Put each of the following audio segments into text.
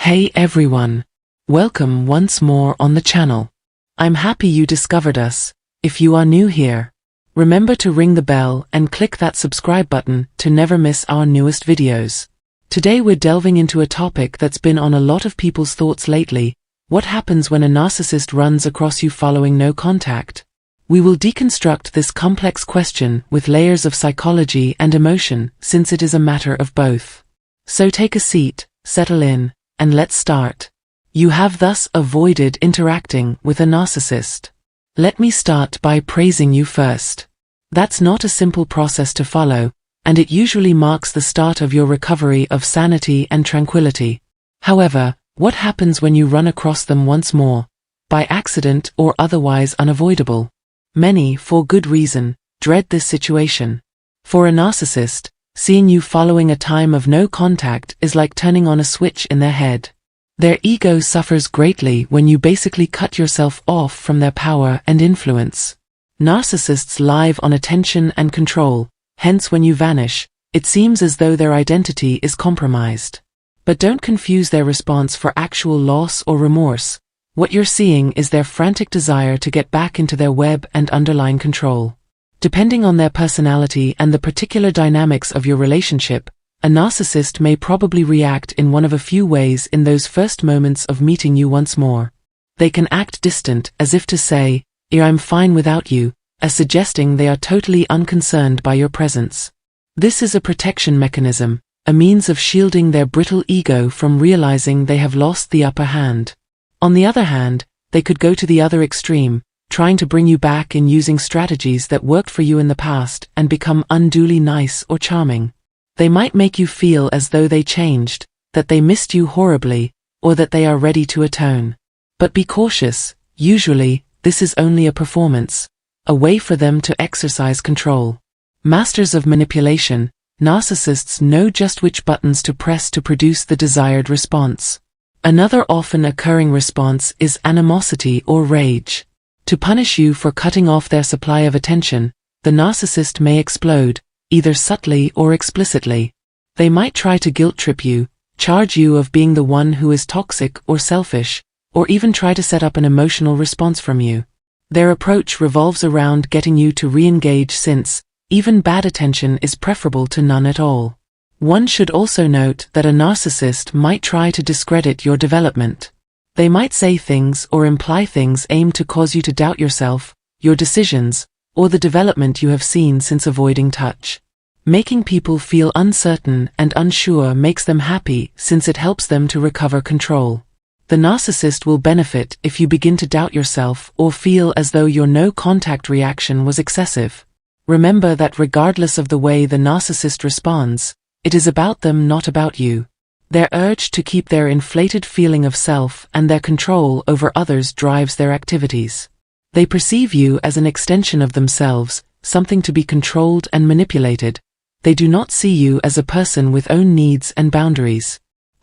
Hey everyone! Welcome once more on the channel. I'm happy you discovered us. If you are new here, remember to ring the bell and click that subscribe button to never miss our newest videos. Today we're delving into a topic that's been on a lot of people's thoughts lately: what happens when a narcissist runs across you following no contact? We will deconstruct this complex question with layers of psychology and emotion, since it is a matter of both. So take a seat, settle in, and let's start. You have thus avoided interacting with a narcissist. Let me start by praising you first. That's not a simple process to follow, and it usually marks the start of your recovery of sanity and tranquility. However, what happens when you run across them once more, by accident or otherwise unavoidable? Many, for good reason, dread this situation. For a narcissist, seeing you following a time of no contact is like turning on a switch in their head. Their ego suffers greatly when you basically cut yourself off from their power and influence. Narcissists live on attention and control, hence when you vanish, it seems as though their identity is compromised. But don't confuse their response for actual loss or remorse. What you're seeing is their frantic desire to get back into their web and underline control. Depending on their personality and the particular dynamics of your relationship, a narcissist may probably react in one of a few ways in those first moments of meeting you once more. They can act distant, as if to say, "I'm fine without you," as suggesting they are totally unconcerned by your presence. This is a protection mechanism, a means of shielding their brittle ego from realizing they have lost the upper hand. On the other hand, they could go to the other extreme, trying to bring you back in using strategies that worked for you in the past and become unduly nice or charming. They might make you feel as though they changed, that they missed you horribly, or that they are ready to atone. But be cautious, usually, this is only a performance, a way for them to exercise control. Masters of manipulation, narcissists know just which buttons to press to produce the desired response. Another often occurring response is animosity or rage. To punish you for cutting off their supply of attention, the narcissist may explode, either subtly or explicitly. They might try to guilt-trip you, charge you of being the one who is toxic or selfish, or even try to set up an emotional response from you. Their approach revolves around getting you to re-engage, since even bad attention is preferable to none at all. One should also note that a narcissist might try to discredit your development. They might say things or imply things aimed to cause you to doubt yourself, your decisions, or the development you have seen since avoiding touch. Making people feel uncertain and unsure makes them happy, since it helps them to recover control. The narcissist will benefit if you begin to doubt yourself or feel as though your no-contact reaction was excessive. Remember that regardless of the way the narcissist responds, it is about them, not about you. Their urge to keep their inflated feeling of self and their control over others drives their activities. They perceive you as an extension of themselves, something to be controlled and manipulated. They do not see you as a person with own needs and boundaries.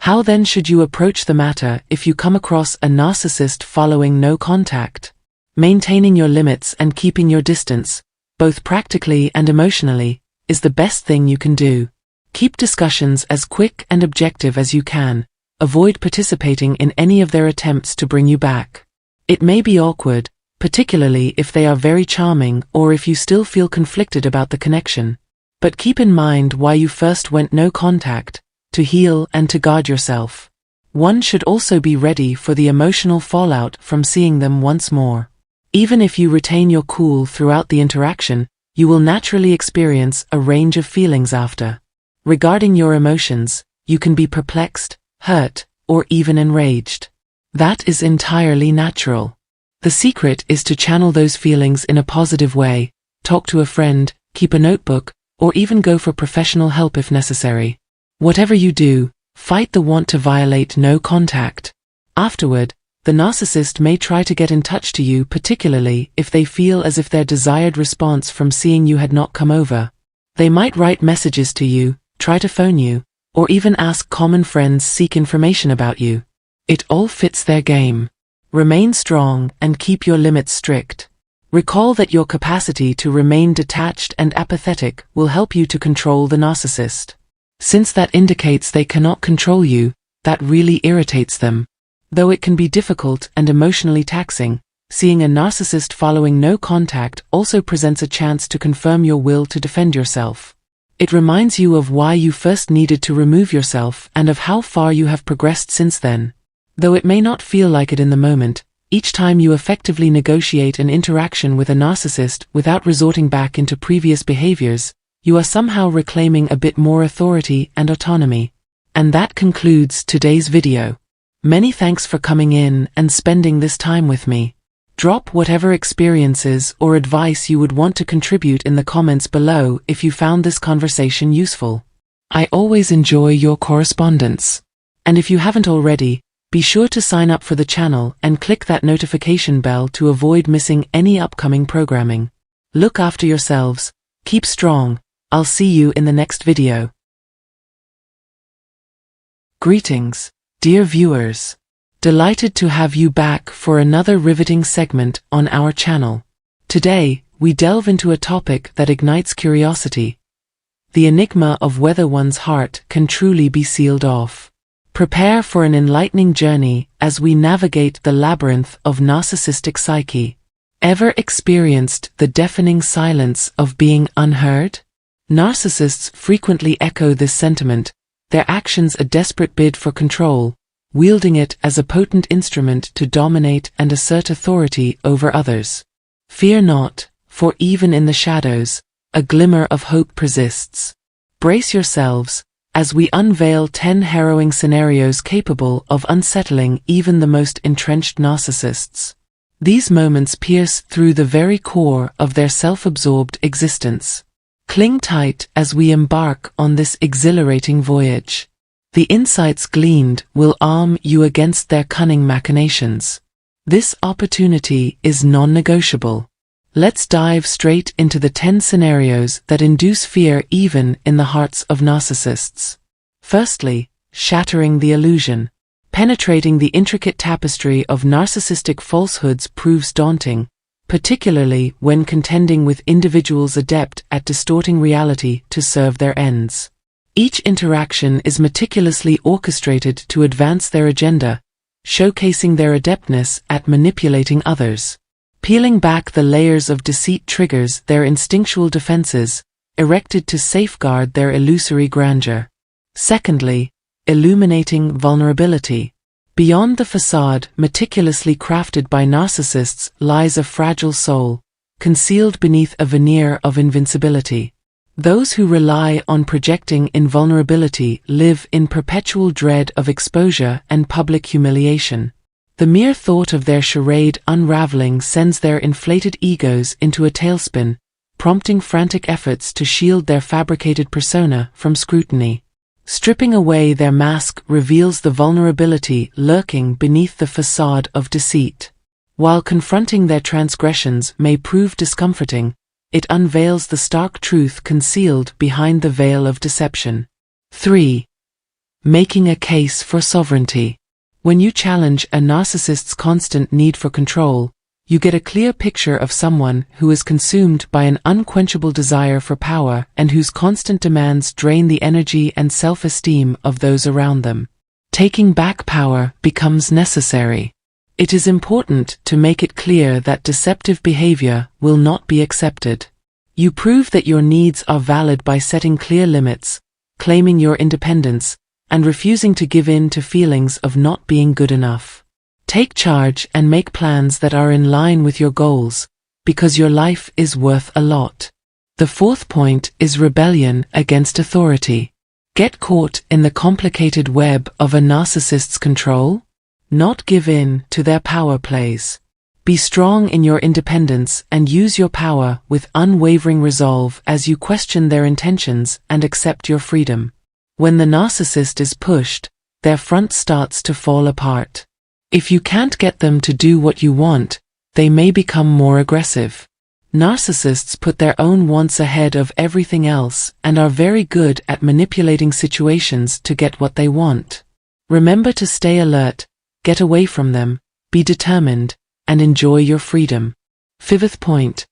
How then should you approach the matter if you come across a narcissist following no contact? Maintaining your limits and keeping your distance, both practically and emotionally, is the best thing you can do. Keep discussions as quick and objective as you can. Avoid participating in any of their attempts to bring you back. It may be awkward, particularly if they are very charming or if you still feel conflicted about the connection. But keep in mind why you first went no contact: to heal and to guard yourself. One should also be ready for the emotional fallout from seeing them once more. Even if you retain your cool throughout the interaction, you will naturally experience a range of feelings after. Regarding your emotions, you can be perplexed, hurt, or even enraged. That is entirely natural. The secret is to channel those feelings in a positive way, talk to a friend, keep a notebook, or even go for professional help if necessary. Whatever you do, fight the want to violate no contact. Afterward, the narcissist may try to get in touch to you, particularly if they feel as if their desired response from seeing you had not come over. They might write messages to you, try to phone you, or even ask common friends, seek information about you. It all fits their game. Remain strong and keep your limits strict. Recall that your capacity to remain detached and apathetic will help you to control the narcissist. Since that indicates they cannot control you, That really irritates them. Though it can be difficult and emotionally taxing, seeing a narcissist following no contact also presents a chance to confirm your will to defend yourself. It reminds you of why you first needed to remove yourself and of how far you have progressed since then. Though it may not feel like it in the moment, each time you effectively negotiate an interaction with a narcissist without resorting back into previous behaviors, you are somehow reclaiming a bit more authority and autonomy. And that concludes today's video. Many thanks for coming in and spending this time with me. Drop whatever experiences or advice you would want to contribute in the comments below if you found this conversation useful. I always enjoy your correspondence. And if you haven't already, be sure to sign up for the channel and click that notification bell to avoid missing any upcoming programming. Look after yourselves, keep strong, I'll see you in the next video. Greetings, dear viewers. Delighted to have you back for another riveting segment on our channel. Today, we delve into a topic that ignites curiosity: the enigma of whether one's heart can truly be sealed off. Prepare for an enlightening journey as we navigate the labyrinth of narcissistic psyche. Ever experienced the deafening silence of being unheard? Narcissists frequently echo this sentiment, their actions a desperate bid for control, wielding it as a potent instrument to dominate and assert authority over others. Fear not, for even in the shadows, a glimmer of hope persists. Brace yourselves, as we unveil 10 harrowing scenarios capable of unsettling even the most entrenched narcissists. These moments pierce through the very core of their self-absorbed existence. Cling tight as we embark on this exhilarating voyage. The insights gleaned will arm you against their cunning machinations. This opportunity is non-negotiable. Let's dive straight into the 10 scenarios that induce fear even in the hearts of narcissists. Firstly, shattering the illusion. Penetrating the intricate tapestry of narcissistic falsehoods proves daunting, particularly when contending with individuals adept at distorting reality to serve their ends. Each interaction is meticulously orchestrated to advance their agenda, showcasing their adeptness at manipulating others. Peeling back the layers of deceit triggers their instinctual defenses, erected to safeguard their illusory grandeur. Secondly, illuminating vulnerability. Beyond the facade meticulously crafted by narcissists lies a fragile soul, concealed beneath a veneer of invincibility. Those who rely on projecting invulnerability live in perpetual dread of exposure and public humiliation. The mere thought of their charade unraveling sends their inflated egos into a tailspin, prompting frantic efforts to shield their fabricated persona from scrutiny. Stripping away their mask reveals the vulnerability lurking beneath the facade of deceit. While confronting their transgressions may prove discomforting, it unveils the stark truth concealed behind the veil of deception. 3. Making a case for sovereignty. When you challenge a narcissist's constant need for control, you get a clear picture of someone who is consumed by an unquenchable desire for power and whose constant demands drain the energy and self-esteem of those around them. Taking back power becomes necessary. It is important to make it clear that deceptive behavior will not be accepted. You prove that your needs are valid by setting clear limits, claiming your independence, and refusing to give in to feelings of not being good enough. Take charge and make plans that are in line with your goals, because your life is worth a lot. The fourth point is rebellion against authority. Get caught in the complicated web of a narcissist's control? Not give in to their power plays. Be strong in your independence and use your power with unwavering resolve as you question their intentions and accept your freedom. When the narcissist is pushed, their front starts to fall apart. If you can't get them to do what you want, they may become more aggressive. Narcissists put their own wants ahead of everything else and are very good at manipulating situations to get what they want. Remember to stay alert, get away from them, be determined, and enjoy your freedom. Fifth point.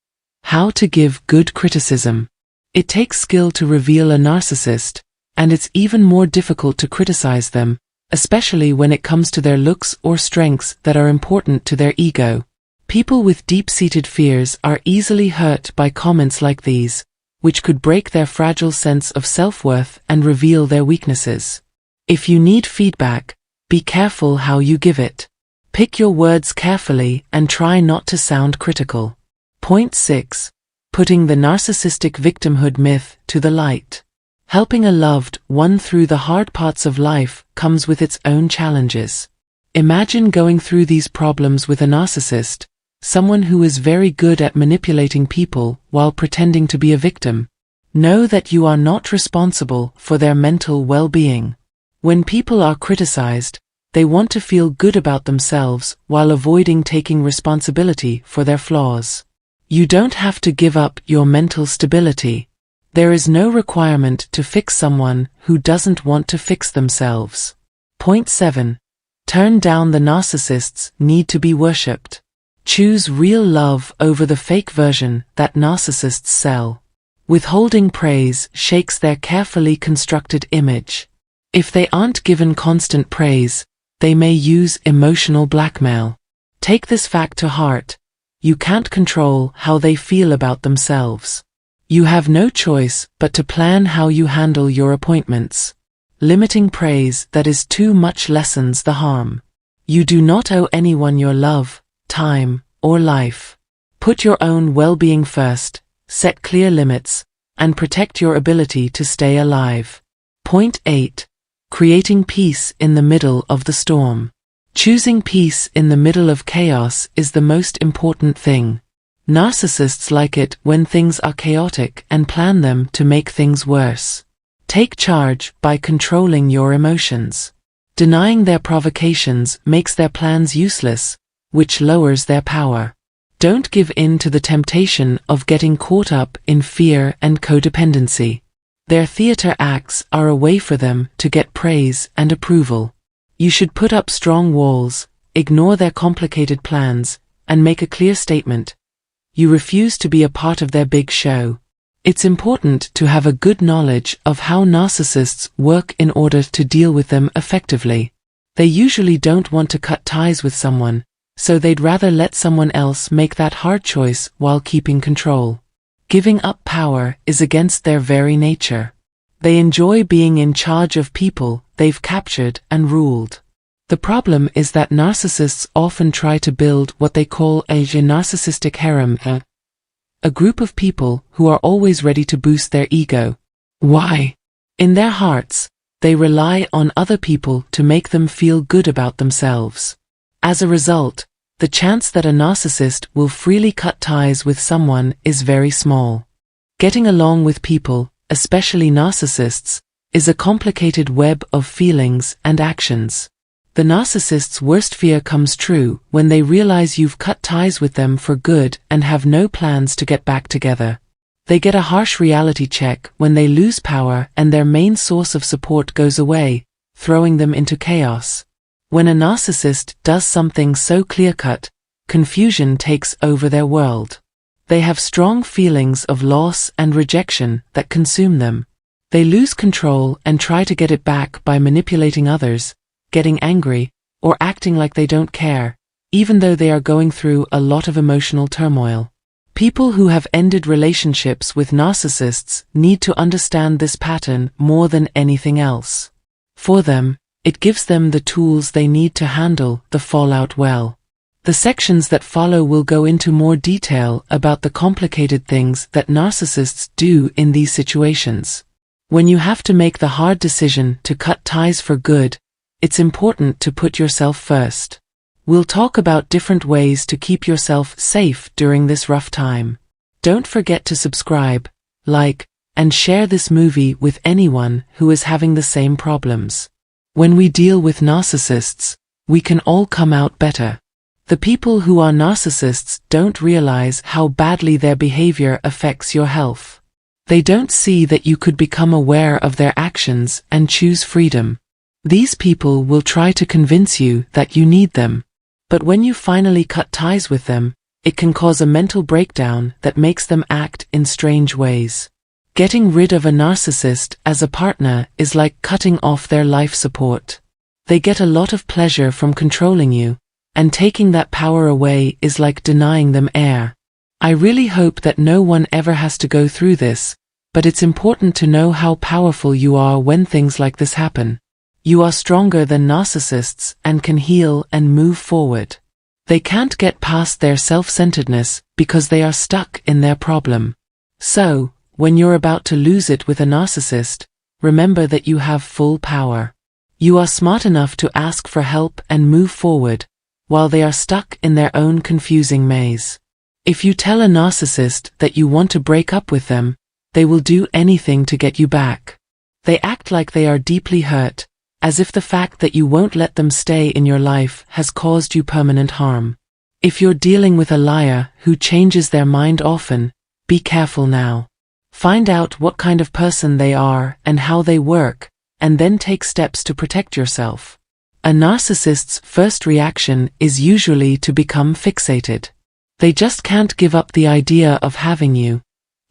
How to give good criticism. It takes skill to reveal a narcissist, and it's even more difficult to criticize them, especially when it comes to their looks or strengths that are important to their ego. People with deep-seated fears are easily hurt by comments like these, which could break their fragile sense of self-worth and reveal their weaknesses. If you need feedback, be careful how you give it. Pick your words carefully and try not to sound critical. Point 6. Putting the narcissistic victimhood myth to the light. Helping a loved one through the hard parts of life comes with its own challenges. Imagine going through these problems with a narcissist, someone who is very good at manipulating people while pretending to be a victim. Know that you are not responsible for their mental well-being. When people are criticized, they want to feel good about themselves while avoiding taking responsibility for their flaws. You don't have to give up your mental stability. There is no requirement to fix someone who doesn't want to fix themselves. Point 7. Turn down the narcissists need to be worshipped. Choose real love over the fake version that narcissists sell. Withholding praise shakes their carefully constructed image. If they aren't given constant praise, they may use emotional blackmail. Take this fact to heart. You can't control how they feel about themselves. You have no choice but to plan how you handle your appointments. Limiting praise that is too much lessens the harm. You do not owe anyone your love, time, or life. Put your own well-being first, set clear limits, and protect your ability to stay alive. Point 8. Creating peace in the middle of the storm. Choosing peace in the middle of chaos is the most important thing. Narcissists like it when things are chaotic and plan them to make things worse. Take charge by controlling your emotions. Denying their provocations makes their plans useless, which lowers their power. Don't give in to the temptation of getting caught up in fear and codependency. Their theater acts are a way for them to get praise and approval. You should put up strong walls, ignore their complicated plans, and make a clear statement. You refuse to be a part of their big show. It's important to have a good knowledge of how narcissists work in order to deal with them effectively. They usually don't want to cut ties with someone, so they'd rather let someone else make that hard choice while keeping control. Giving up power is against their very nature. They enjoy being in charge of people they've captured and ruled. The problem is that narcissists often try to build what they call a narcissistic harem, a group of people who are always ready to boost their ego. Why? In their hearts, they rely on other people to make them feel good about themselves. As a result, the chance that a narcissist will freely cut ties with someone is very small. Getting along with people, especially narcissists, is a complicated web of feelings and actions. The narcissist's worst fear comes true when they realize you've cut ties with them for good and have no plans to get back together. They get a harsh reality check when they lose power and their main source of support goes away, throwing them into chaos. When a narcissist does something so clear-cut, confusion takes over their world. They have strong feelings of loss and rejection that consume them. They lose control and try to get it back by manipulating others, getting angry, or acting like they don't care, even though they are going through a lot of emotional turmoil. People who have ended relationships with narcissists need to understand this pattern more than anything else. For them, it gives them the tools they need to handle the fallout well. The sections that follow will go into more detail about the complicated things that narcissists do in these situations. When you have to make the hard decision to cut ties for good, it's important to put yourself first. We'll talk about different ways to keep yourself safe during this rough time. Don't forget to subscribe, like, and share this movie with anyone who is having the same problems. When we deal with narcissists, we can all come out better. The people who are narcissists don't realize how badly their behavior affects your health. They don't see that you could become aware of their actions and choose freedom. These people will try to convince you that you need them. But when you finally cut ties with them, it can cause a mental breakdown that makes them act in strange ways. Getting rid of a narcissist as a partner is like cutting off their life support. They get a lot of pleasure from controlling you, and taking that power away is like denying them air. I really hope that no one ever has to go through this, but it's important to know how powerful you are when things like this happen. You are stronger than narcissists and can heal and move forward. They can't get past their self-centeredness because they are stuck in their problem. So, when you're about to lose it with a narcissist, remember that you have full power. You are smart enough to ask for help and move forward, while they are stuck in their own confusing maze. If you tell a narcissist that you want to break up with them, they will do anything to get you back. They act like they are deeply hurt, as if the fact that you won't let them stay in your life has caused you permanent harm. If you're dealing with a liar who changes their mind often, be careful now. Find out what kind of person they are and how they work, and then take steps to protect yourself. A narcissist's first reaction is usually to become fixated. They just can't give up the idea of having you,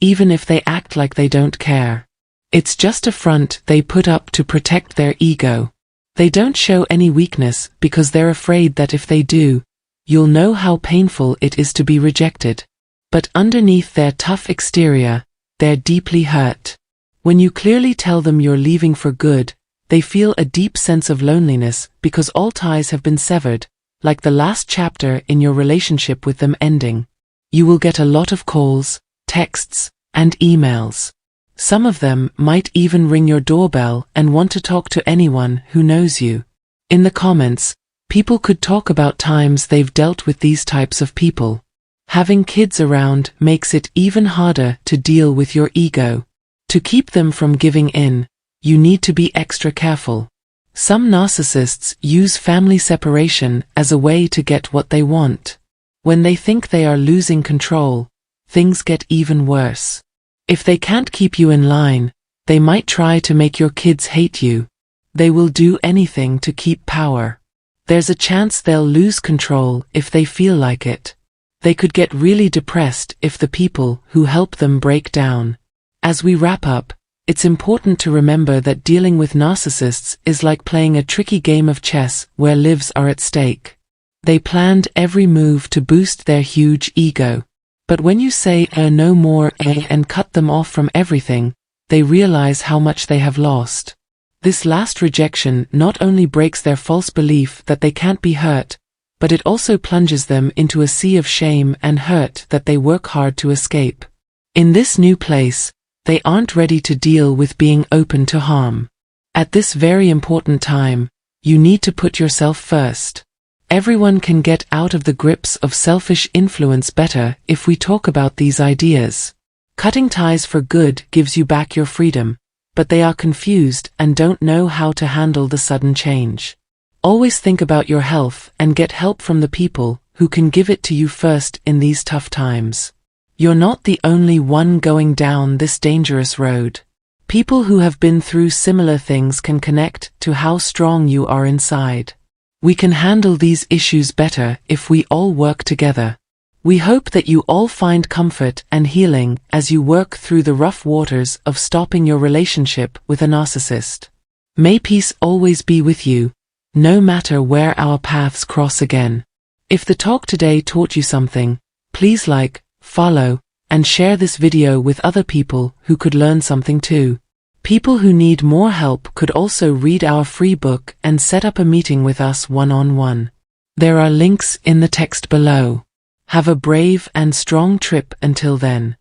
even if they act like they don't care. It's just a front they put up to protect their ego. They don't show any weakness because they're afraid that if they do, you'll know how painful it is to be rejected. But underneath their tough exterior, they're deeply hurt. When you clearly tell them you're leaving for good, they feel a deep sense of loneliness because all ties have been severed, like the last chapter in your relationship with them ending. You will get a lot of calls, texts, and emails. Some of them might even ring your doorbell and want to talk to anyone who knows you. In the comments, people could talk about times they've dealt with these types of people. Having kids around makes it even harder to deal with your ego. To keep them from giving in, you need to be extra careful. Some narcissists use family separation as a way to get what they want. When they think they are losing control, things get even worse. If they can't keep you in line, they might try to make your kids hate you. They will do anything to keep power. There's a chance they'll lose control if they feel like it. They could get really depressed if the people who help them break down. As we wrap up, it's important to remember that dealing with narcissists is like playing a tricky game of chess where lives are at stake. They planned every move to boost their huge ego. But when you say no more and cut them off from everything, they realize how much they have lost. This last rejection not only breaks their false belief that they can't be hurt, but it also plunges them into a sea of shame and hurt that they work hard to escape. In this new place, they aren't ready to deal with being open to harm. At this very important time, you need to put yourself first. Everyone can get out of the grips of selfish influence better if we talk about these ideas. Cutting ties for good gives you back your freedom, but they are confused and don't know how to handle the sudden change. Always think about your health and get help from the people who can give it to you first in these tough times. You're not the only one going down this dangerous road. People who have been through similar things can connect to how strong you are inside. We can handle these issues better if we all work together. We hope that you all find comfort and healing as you work through the rough waters of stopping your relationship with a narcissist. May peace always be with you, no matter where our paths cross again. If the talk today taught you something, please like, follow, and share this video with other people who could learn something too. People who need more help could also read our free book and set up a meeting with us one-on-one. There are links in the text below. Have a brave and strong trip until then.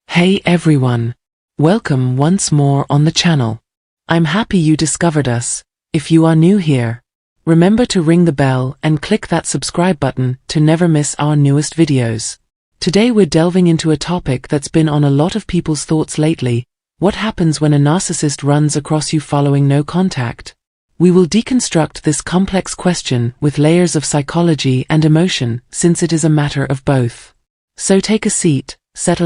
Hey everyone! Welcome once more on the channel. I'm happy you discovered us. If you are new here, remember to ring the bell and click that subscribe button to never miss our newest videos. Today we're delving into a topic that's been on a lot of people's thoughts lately: what happens when a narcissist runs across you following no contact? We will deconstruct this complex question with layers of psychology and emotion, since it is a matter of both. So take a seat, settle in.